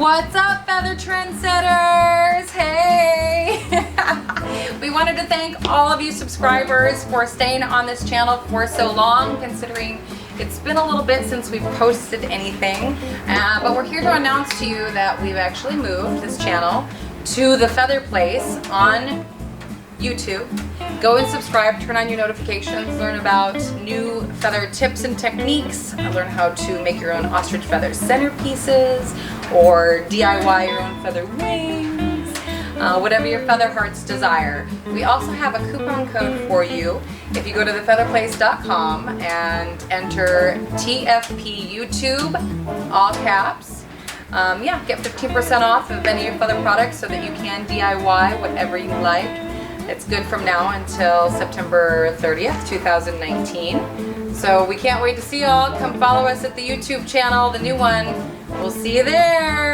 What's up, feather trendsetters? Hey! We wanted to thank all of you subscribers for staying on this channel for so long, considering it's been a little bit since we've posted anything. But we're here to announce to you that we've actually moved this channel to the Feather Place on YouTube. Go and subscribe, turn on your notifications, learn about new feather tips and techniques, learn how to make your own ostrich feather centerpieces or DIY your own feather wings, whatever your feather hearts desire. We also have a coupon code for you. If you go to thefeatherplace.com and enter TFP YouTube, all caps, get 15% off of any of your feather products so that you can DIY whatever you like. It's good from now until September 30th, 2019. So we can't wait to see y'all. Come follow us at the YouTube channel, the new one. We'll see you there.